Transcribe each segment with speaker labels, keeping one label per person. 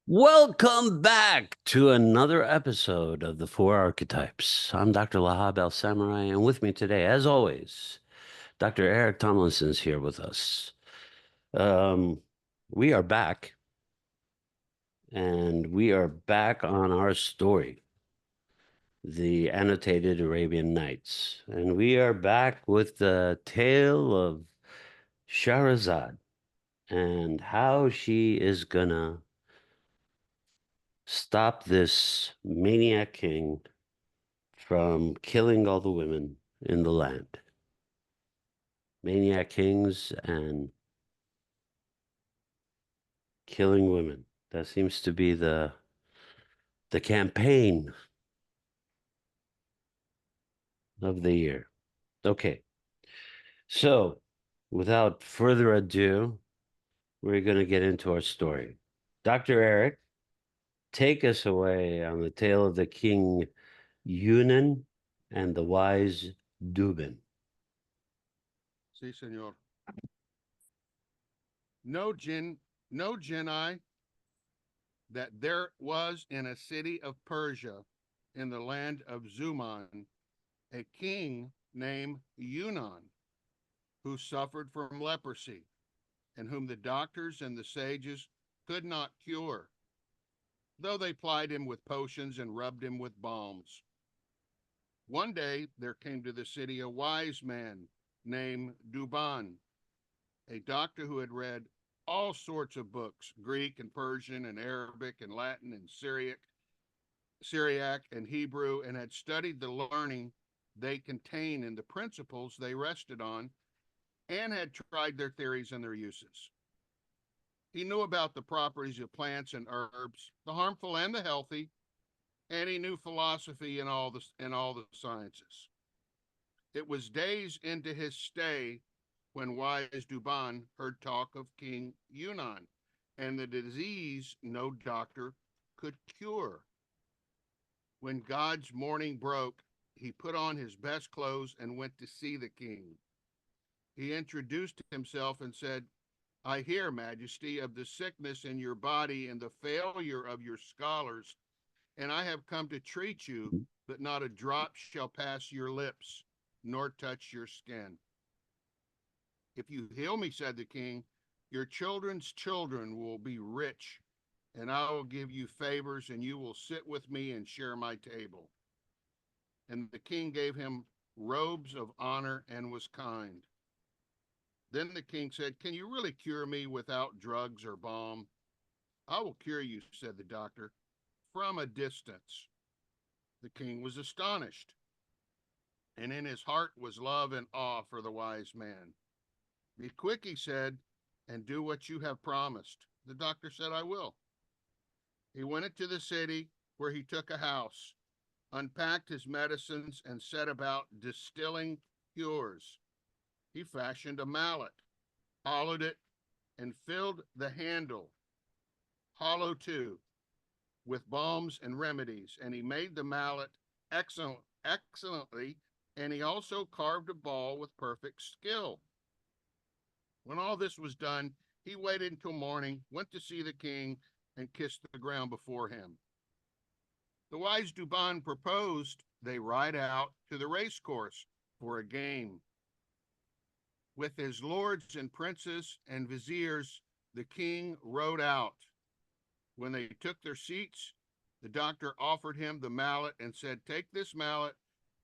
Speaker 1: Welcome back to another episode of the Four Archetypes. I'm Dr. Lahab Al-Samarrai, and with me today, as always, Dr. Eric Tomlinson is here with us. Um, we are back, and we are back on our story, the annotated Arabian Nights. And we are back with the tale of Shahrazad and how she is gonna stop this maniac king from killing all the women in the land. Maniac kings and killing women. That seems to be the campaign of the year. Okay. So, without further ado, we're going to get into our story. Dr. Eric, take us away on the tale of the King Yunan and the Wise Duban.
Speaker 2: Si, senor. No Genii, that there was in a city of Persia, in the land of Zuman, a king named Yunan, who suffered from leprosy, and whom the doctors and the sages could not cure, though they plied him with potions and rubbed him with balms. One day there came to the city a wise man named Duban, a doctor who had read all sorts of books, Greek and Persian and Arabic and Latin and Syriac and Hebrew, and had studied the learning they contain and the principles they rested on, and had tried their theories and their uses. He knew about the properties of plants and herbs, the harmful and the healthy, and he knew philosophy and all the sciences. It was days into his stay when Wise Duban heard talk of King Yunan and the disease no doctor could cure. When God's morning broke, he put on his best clothes and went to see the king. He introduced himself and said, I hear, Majesty, of the sickness in your body and the failure of your scholars, and I have come to treat you, but not a drop shall pass your lips, nor touch your skin. If you heal me, said the king, your children's children will be rich, and I will give you favors, and you will sit with me and share my table. And the king gave him robes of honor and was kind. Then the king said, can you really cure me without drugs or balm? I will cure you, said the doctor, from a distance. The king was astonished, and in his heart was love and awe for the wise man. Be quick, he said, and do what you have promised. The doctor said, I will. He went into the city, where he took a house, unpacked his medicines, and set about distilling cures. He fashioned a mallet, hollowed it, and filled the handle, hollow too, with balms and remedies. And he made the mallet excellently, and he also carved a ball with perfect skill. When all this was done, he waited until morning, went to see the king, and kissed the ground before him. The wise Duban proposed they ride out to the race course for a game. With his lords and princes and viziers, the king rode out. When they took their seats, the doctor offered him the mallet and said, take this mallet,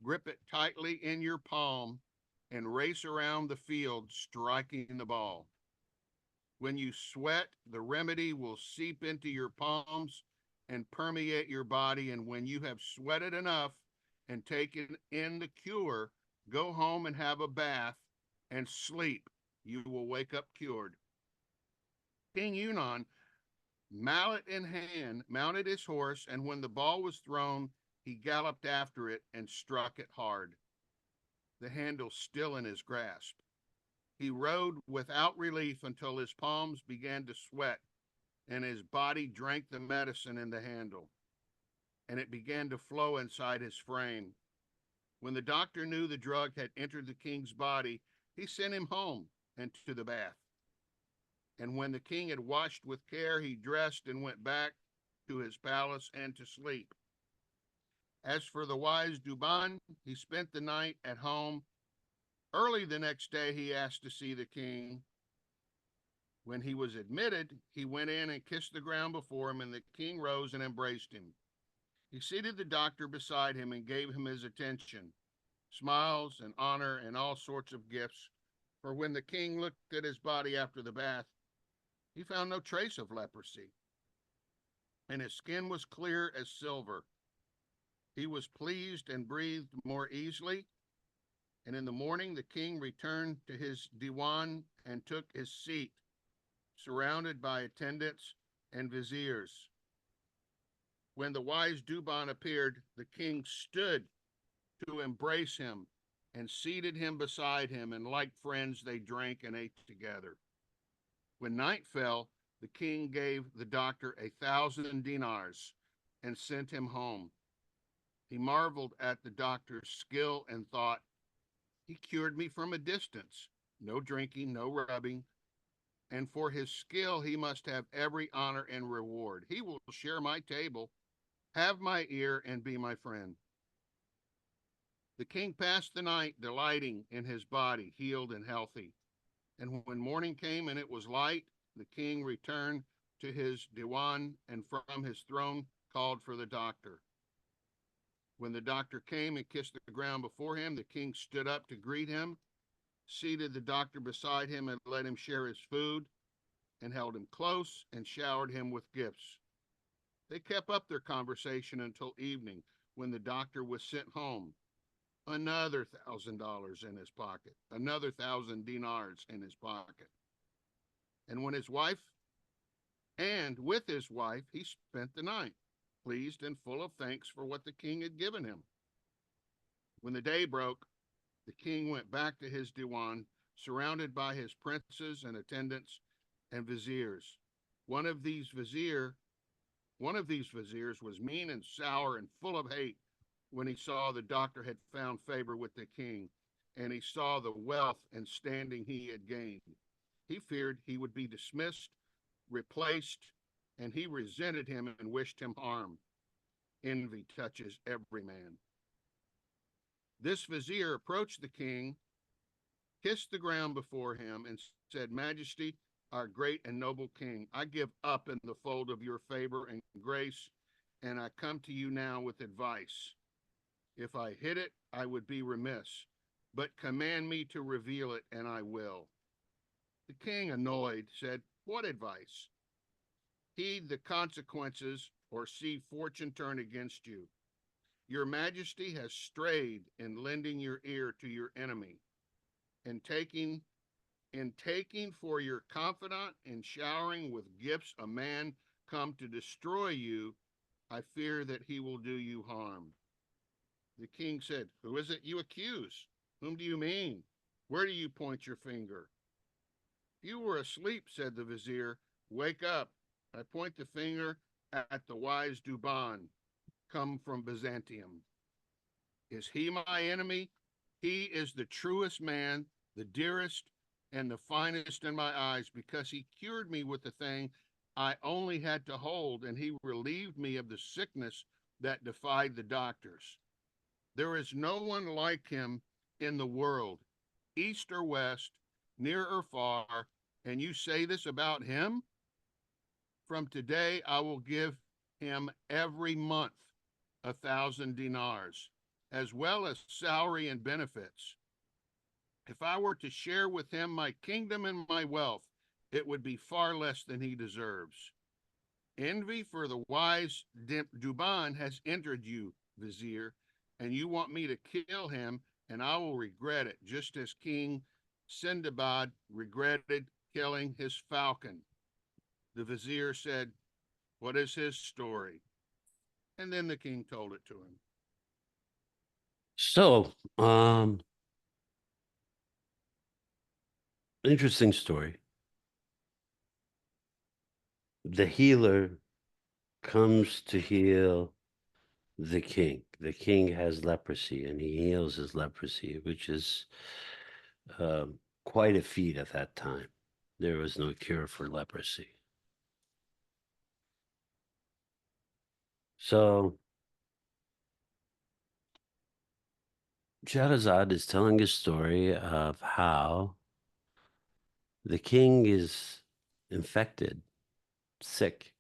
Speaker 2: grip it tightly in your palm, and race around the field, striking the ball. When you sweat, the remedy will seep into your palms and permeate your body. And when you have sweated enough and taken in the cure, go home and have a bath and sleep. You will wake up cured. King Yunan, mallet in hand, mounted his horse, and when the ball was thrown, he galloped after it and struck it hard, the handle still in his grasp. He rode without relief until his palms began to sweat and his body drank the medicine in the handle, and it began to flow inside his frame. When the doctor knew the drug had entered the king's body, he sent him home and to the bath. And when the king had washed with care, he dressed and went back to his palace and to sleep. As for the wise Duban, he spent the night at home. Early the next day, he asked to see the king. When he was admitted, he went in and kissed the ground before him, and the king rose and embraced him. He seated the doctor beside him and gave him his attention, smiles and honor and all sorts of gifts. For when the king looked at his body after the bath, he found no trace of leprosy, and his skin was clear as silver. He was pleased and breathed more easily. And in the morning, the king returned to his diwan and took his seat, surrounded by attendants and viziers. When the wise Duban appeared, the king stood to embrace him and seated him beside him, and like friends, they drank and ate together. When night fell, the king gave the doctor 1,000 dinars and sent him home. He marveled at the doctor's skill and thought, he cured me from a distance, no drinking, no rubbing, and for his skill he must have every honor and reward. He will share my table, have my ear, and be my friend. The king passed the night delighting in his body, healed and healthy. And when morning came and it was light, the king returned to his diwan and from his throne called for the doctor. When the doctor came and kissed the ground before him, the king stood up to greet him, seated the doctor beside him, and let him share his food, and held him close and showered him with gifts. They kept up their conversation until evening, when the doctor was sent home. Another $1,000 in his pocket, another 1,000 dinars in his pocket. And with his wife, he spent the night, pleased and full of thanks for what the king had given him. When the day broke, the king went back to his diwan, surrounded by his princes and attendants and viziers. One of these viziers was mean and sour and full of hate when he saw the doctor had found favor with the king, and he saw the wealth and standing he had gained. He feared he would be dismissed, replaced, and he resented him and wished him harm. Envy touches every man. This vizier approached the king, kissed the ground before him, and said, Majesty, our great and noble king, I give up in the fold of your favor and grace, and I come to you now with advice. If I hid it, I would be remiss, but command me to reveal it, and I will. The king, annoyed, said, What advice? Heed the consequences, or see fortune turn against you. Your majesty has strayed in lending your ear to your enemy, and taking for your confidant and showering with gifts a man come to destroy you. I fear that he will do you harm. The king said, Who is it you accuse? Whom do you mean? Where do you point your finger? You were asleep, said the vizier. Wake up. I point the finger at the wise Duban, come from Byzantium. Is he my enemy? He is the truest man, the dearest, and the finest in my eyes, because he cured me with the thing I only had to hold, and he relieved me of the sickness that defied the doctors. There is no one like him in the world, east or west, near or far, and you say this about him? From today I will give him every month 1,000 dinars, as well as salary and benefits. If I were to share with him my kingdom and my wealth, it would be far less than he deserves. Envy for the wise Duban has entered you, vizier, and you want me to kill him, and I will regret it, just as King Sindbad regretted killing his falcon. The vizier said, What is his story? And then the king told it to him.
Speaker 1: So, interesting story. The healer comes to heal the king. The king has leprosy, and he heals his leprosy, which is quite a feat at that time. There was no cure for leprosy. So Shahrazad is telling a story of how the king is infected, sick,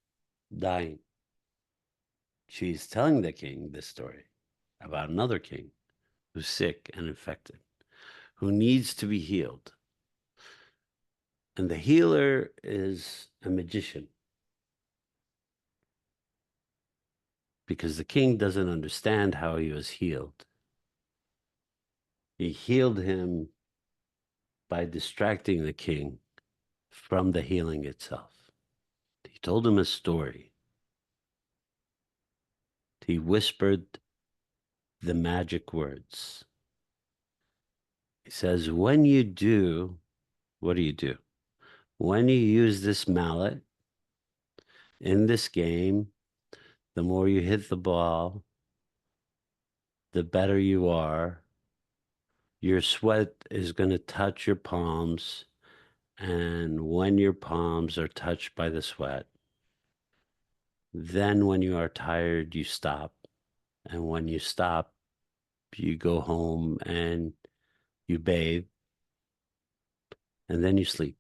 Speaker 1: dying. She's telling the king this story about another king who's sick and infected, who needs to be healed. And the healer is a magician, because the king doesn't understand how he was healed. He healed him by distracting the king from the healing itself. He told him a story. He whispered the magic words. He says, when you do, what do? When you use this mallet in this game, the more you hit the ball, the better you are. Your sweat is going to touch your palms. And when your palms are touched by the sweat, then when you are tired, you stop. And when you stop, you go home and you bathe, and then you sleep.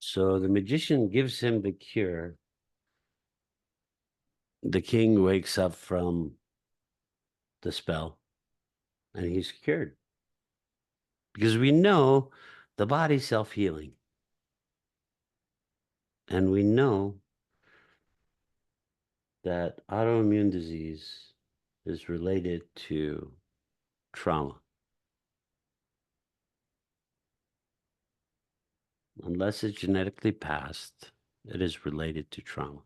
Speaker 1: So the magician gives him the cure. The king wakes up from the spell and he's cured. Because we know the body's self-healing. And we know that autoimmune disease is related to trauma. Unless it's genetically passed, it is related to trauma.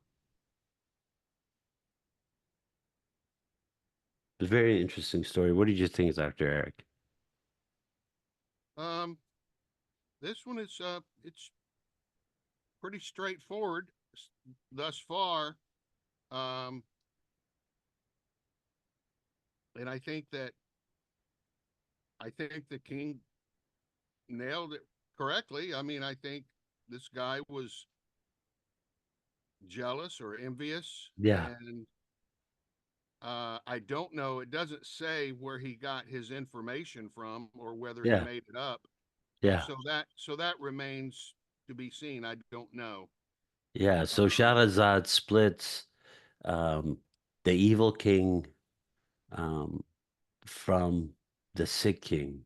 Speaker 1: It's a very interesting story. What did you think, Dr. Eric?
Speaker 2: Um, this one is it's pretty straightforward thus far. Um, and I think the king nailed it correctly. I mean, I think this guy was jealous or envious,
Speaker 1: Yeah,
Speaker 2: and I don't know. It doesn't say where he got his information from or whether he
Speaker 1: yeah,
Speaker 2: made it up.
Speaker 1: yeah,
Speaker 2: So that remains to be seen. I don't know.
Speaker 1: yeah. So
Speaker 2: Um,
Speaker 1: Shahrazad splits um, the evil king um, from the sick king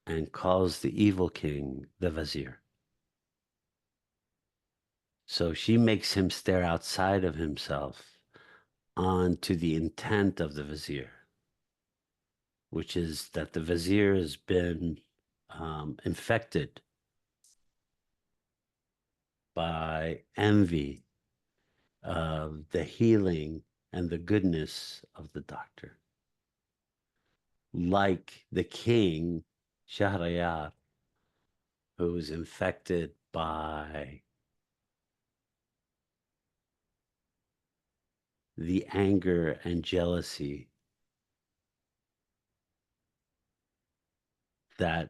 Speaker 1: and calls the evil king the vizier. So she makes him stare outside of himself onto the intent of the vizier, which is that the vizier has been infected by envy of the healing and the goodness of the doctor. Like the king, Shahryar, who was infected by the anger and jealousy that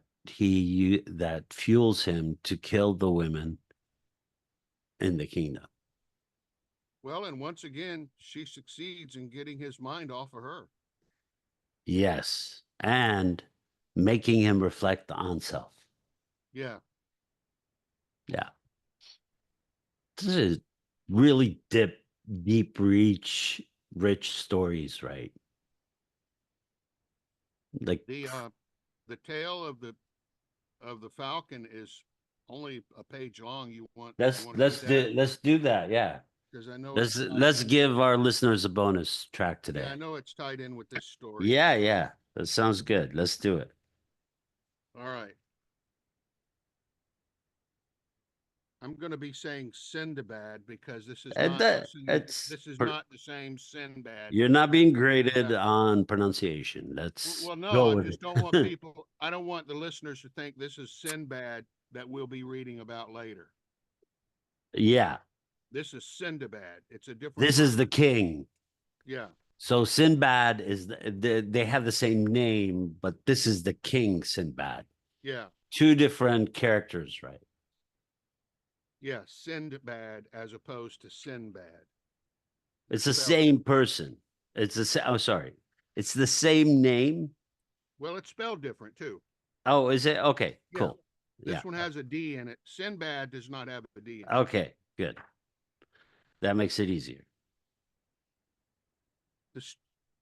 Speaker 1: fuels him to kill the women in the kingdom.
Speaker 2: well, and once again, she succeeds in getting his mind off of her.
Speaker 1: Yes, and making him reflect on self.
Speaker 2: Yeah.
Speaker 1: Yeah, this is really deep rich stories, right? Like
Speaker 2: The tale of the Falcon is only a page long. You want to read that?
Speaker 1: let's do that. Yeah,
Speaker 2: Because I know it's tied
Speaker 1: let's
Speaker 2: in with
Speaker 1: give our listeners a bonus track
Speaker 2: yeah,
Speaker 1: today.
Speaker 2: I know it's tied in with this story.
Speaker 1: Yeah, yeah, that sounds good. Let's do it.
Speaker 2: All right. I'm going to be saying Sindbad because
Speaker 1: And that
Speaker 2: this is not the same Sinbad
Speaker 1: you're not being
Speaker 2: in the
Speaker 1: graded
Speaker 2: Falcon.
Speaker 1: on pronunciation. Let's
Speaker 2: Well, no,
Speaker 1: go
Speaker 2: I
Speaker 1: with
Speaker 2: just don't want
Speaker 1: it.
Speaker 2: people. I don't want the listeners to think this is Sinbad that we'll be reading about later.
Speaker 1: Yeah,
Speaker 2: This is Sindbad. It's a different
Speaker 1: this is the
Speaker 2: person.
Speaker 1: king.
Speaker 2: Yeah,
Speaker 1: So Sinbad is they have the same name, but this is the king Sinbad.
Speaker 2: yeah.
Speaker 1: Two different characters, right?
Speaker 2: Yeah, Sindbad as opposed to Sinbad. They're
Speaker 1: It's the
Speaker 2: spelled
Speaker 1: same
Speaker 2: different.
Speaker 1: person. It's the same. Oh, sorry. It's the same name.
Speaker 2: Well, it's spelled different too.
Speaker 1: Oh, is it? Okay,
Speaker 2: Yeah.
Speaker 1: cool. Yeah.
Speaker 2: This one has a D in it. Sinbad does not have a D in it.
Speaker 1: Okay, good. That makes it easier.
Speaker 2: The,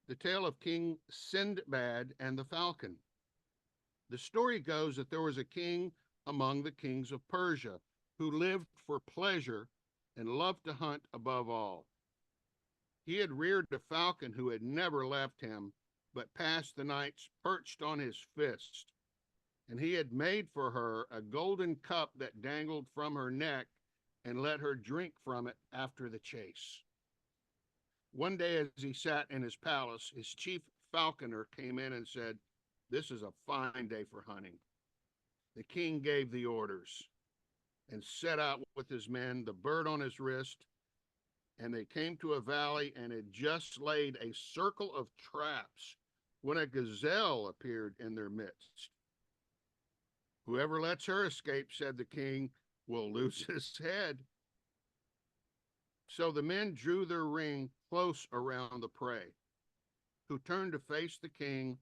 Speaker 2: the Tale of King Sindbad and the Falcon. The story goes that there was a king among the kings of Persia who lived for pleasure and loved to hunt above all. He had reared a falcon who had never left him, but passed the nights perched on his fist. And he had made for her a golden cup that dangled from her neck and let her drink from it after the chase. One day, as he sat in his palace, his chief falconer came in and said, "This is a fine day for hunting." The king gave the orders and set out with his men, the bird on his wrist, and they came to a valley and had just laid a circle of traps when a gazelle appeared in their midst. "Whoever lets her escape," said the king, "will lose his head." So the men drew their ring close around the prey, who turned to face the king,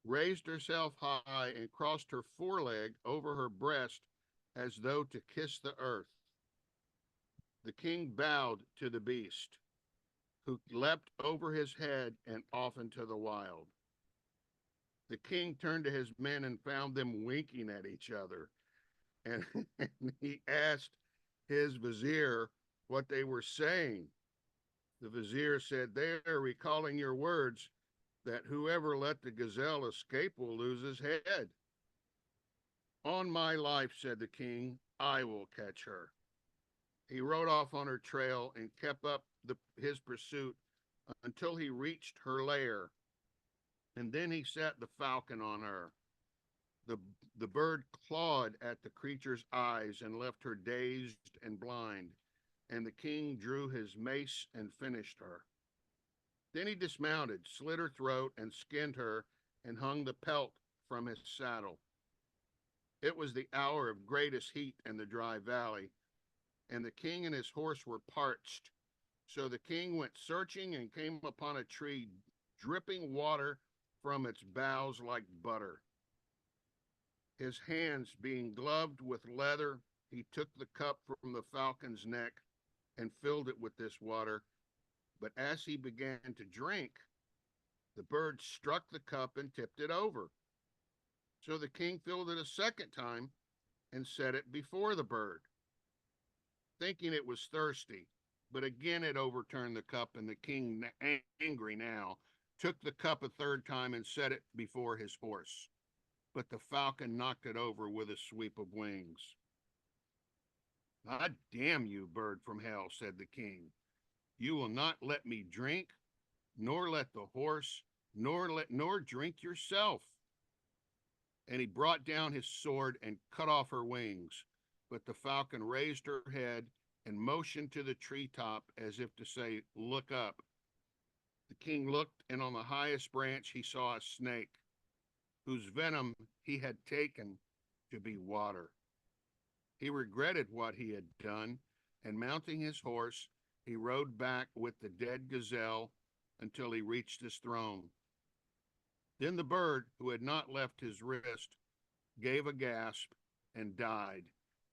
Speaker 2: raised herself high, and crossed her foreleg over her breast as though to kiss the earth. The king bowed to the beast, who leapt over his head and off into the wild. The king turned to his men and found them winking at each other, and, and he asked his vizier what they were saying. The vizier said, "They are recalling your words that whoever let the gazelle escape will lose his head." "On my life," said the king, "I will catch her." He rode off on her trail and kept up his pursuit until he reached her lair, and then he set the falcon on her. The, the bird clawed at the creature's eyes and left her dazed and blind, and the king drew his mace and finished her. Then he dismounted, slit her throat, and skinned her, and hung the pelt from his saddle. It was the hour of greatest heat in the dry valley, and the king and his horse were parched. So the king went searching and came upon a tree dripping water from its boughs like butter. His hands being gloved with leather, he took the cup from the falcon's neck and filled it with this water. But as he began to drink, the bird struck the cup and tipped it over. So the king filled it a second time and set it before the bird, thinking it was thirsty. But again it overturned the cup, and the king, angry now, took the cup a third time and set it before his horse. But the falcon knocked it over with a sweep of wings. "Ah, damn you, bird from hell," said the king. "You will not let me drink, nor let the horse, nor drink yourself." And he brought down his sword and cut off her wings. But the falcon raised her head and motioned to the treetop as if to say, "Look up." The king looked, and on the highest branch he saw a snake, whose venom he had taken to be water. He regretted what he had done, and mounting his horse, he rode back with the dead gazelle until he reached his throne. Then the bird, who had not left his wrist, gave a gasp and died,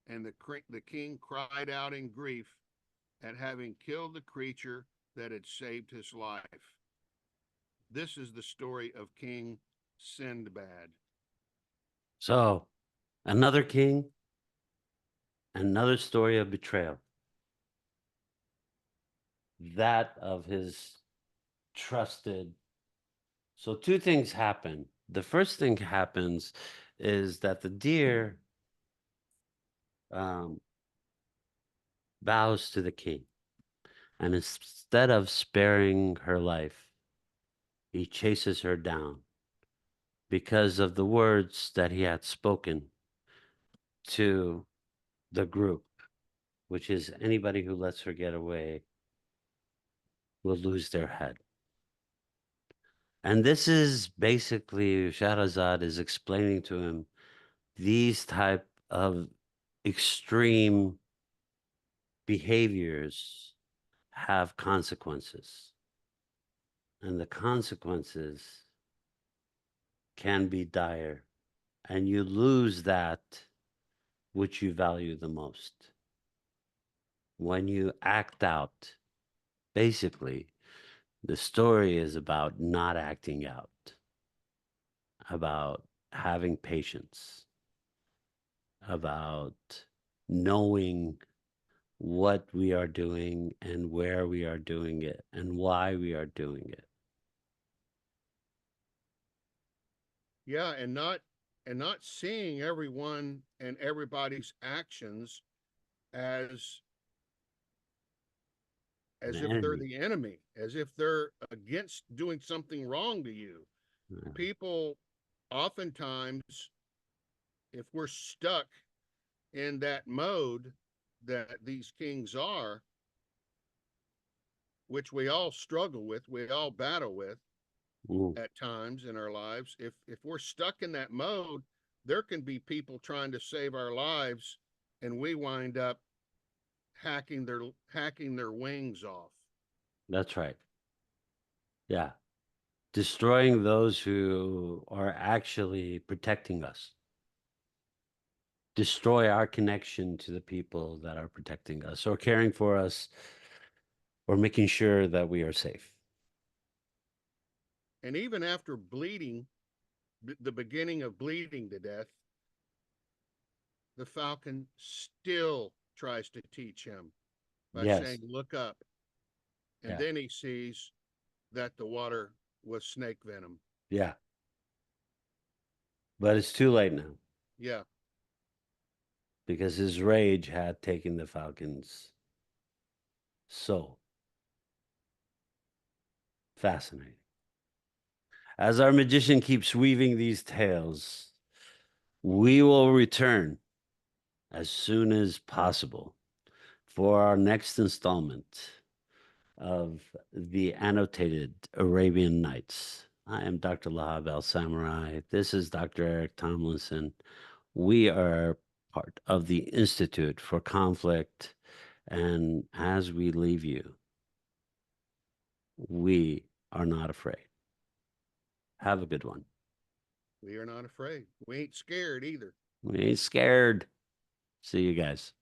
Speaker 2: and the king cried out in grief at having killed the creature that had saved his life. This is the story of King Sindbad.
Speaker 1: So, another king, another story of betrayal. That of his trusted. So, two things happen. The first thing happens is that the deer um, bows to the king. And instead of sparing her life, he chases her down because of the words that he had spoken to the group, which is anybody who lets her get away will lose their head. And this is basically Shahrazad is explaining to him these type of extreme behaviors have consequences, and the consequences can be dire, and you lose that which you value the most. When you act out, basically, the story is about not acting out, about having patience, about knowing what we are doing and where we are doing it and why we are doing it.
Speaker 2: Yeah, and not seeing everyone and everybody's actions as
Speaker 1: An
Speaker 2: as if they're
Speaker 1: enemy.
Speaker 2: the enemy, as if they're against doing something wrong to you.
Speaker 1: Yeah.
Speaker 2: People oftentimes, if we're stuck in that mode that these kings are, which we all struggle with, we all battle with
Speaker 1: Ooh,
Speaker 2: at times in our lives, if we're stuck in that mode, there can be people trying to save our lives, and we wind up hacking their wings off.
Speaker 1: that's right. Yeah. Destroying those who are actually protecting us. Destroy our connection to the people that are protecting us or caring for us or making sure that we are safe.
Speaker 2: And even after bleeding, the beginning of bleeding to death, the Falcon still tries to teach him by
Speaker 1: Yes.
Speaker 2: saying, "Look up." And
Speaker 1: Yeah.
Speaker 2: then he sees that the water was snake venom.
Speaker 1: Yeah. But it's too late now
Speaker 2: Yeah.
Speaker 1: because his rage had taken the Falcon's soul. Fascinating. As our magician keeps weaving these tales, we will return as soon as possible for our next installment of the annotated Arabian Nights. I am Dr. Lahab Al-Samarrai. This is Dr. Eric Tomlinson. We are part of the Institute for Conflict. And as we leave you, we are not afraid. Have a good one.
Speaker 2: We are not afraid. We ain't scared either.
Speaker 1: We ain't scared. See you guys.